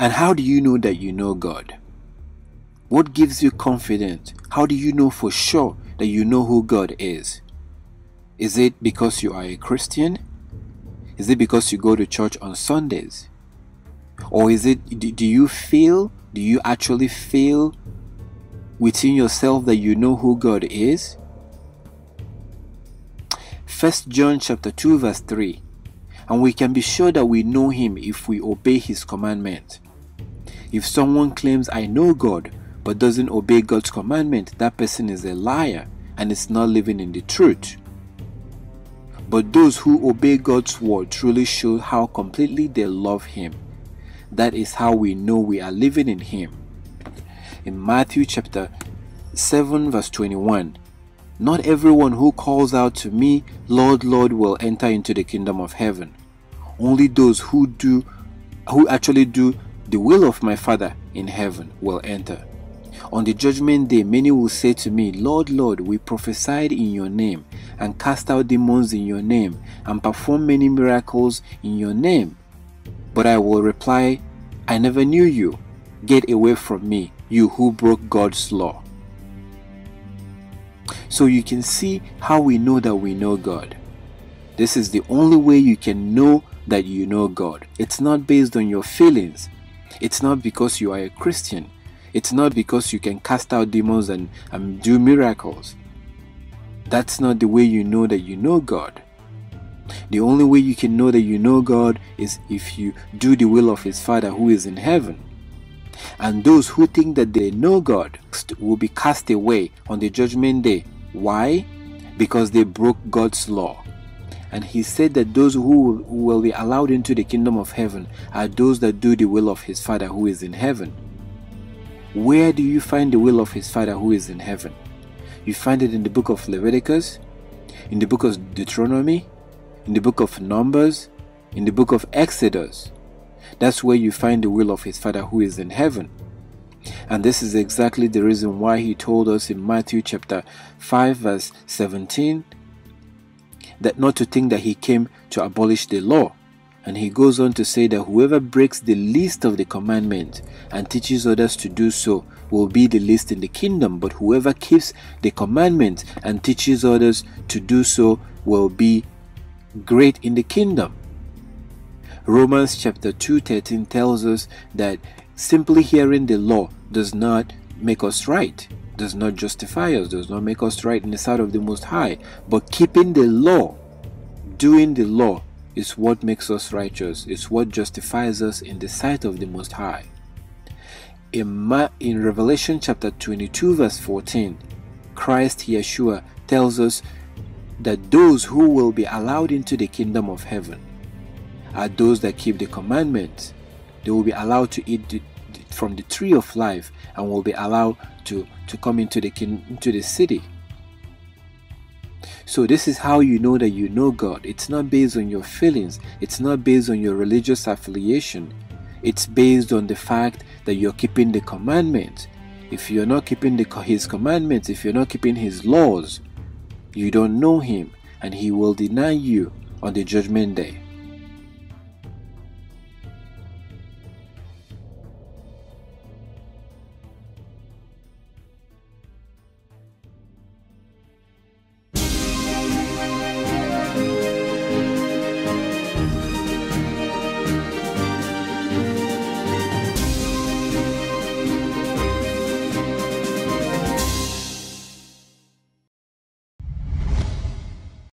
And how do you know that you know God? What gives you confidence? How do you know for sure that you know who God is? Is it because you are a Christian? Is it because you go to church on Sundays? Or is it, do you actually feel within yourself that you know who God is? 1 John chapter 2 verse 3. And we can be sure that we know him if we obey his commandment. If someone claims, I know God, but doesn't obey God's commandment, that person is a liar and is not living in the truth. But those who obey God's word truly show how completely they love him. That is how we know we are living in him. In Matthew chapter 7 verse 21, not everyone who calls out to me, Lord, Lord, will enter into the kingdom of heaven. Only those who actually do the will of my Father in heaven will enter. On the judgment day, many will say to me, Lord, Lord, we prophesied in your name, and cast out demons in your name, and performed many miracles in your name. But I will reply, I never knew you. Get away from me, you who broke God's law. So you can see how we know that we know God. This is the only way you can know that you know God. It's not based on your feelings. It's not because you are a Christian. It's not because you can cast out demons and do miracles. That's not the way you know that you know God. The only way you can know that you know God is if you do the will of his Father who is in heaven. And those who think that they know God will be cast away on the judgment day. Why? Because they broke God's law. And he said that those who will be allowed into the kingdom of heaven are those that do the will of his Father who is in heaven. Where do you find the will of his Father who is in heaven? You find it in the book of Leviticus, in the book of Deuteronomy, in the book of Numbers, in the book of Exodus. That's where you find the will of his Father who is in heaven. And this is exactly the reason why he told us in Matthew chapter 5 verse 17 that not to think that he came to abolish the law. And he goes on to say that whoever breaks the least of the commandment and teaches others to do so will be the least in the kingdom, but whoever keeps the commandment and teaches others to do so will be great in the kingdom. Romans chapter 2:13 tells us that simply hearing the law does not make us right, does not justify us, does not make us right in the sight of the Most High, but keeping the law, doing the law, is what makes us righteous. It's what justifies us in the sight of the Most High. In Revelation chapter 22 verse 14, Christ Yeshua tells us that those who will be allowed into the kingdom of heaven are those that keep the commandments. They will be allowed to eat from the tree of life and will be allowed to come into the city. So this is how you know that you know God. It's not based on your feelings. It's not based on your religious affiliation. It's based on the fact that you're keeping the commandments. If you're not keeping his commandments, if you're not keeping his laws, you don't know him, and he will deny you on the judgment day.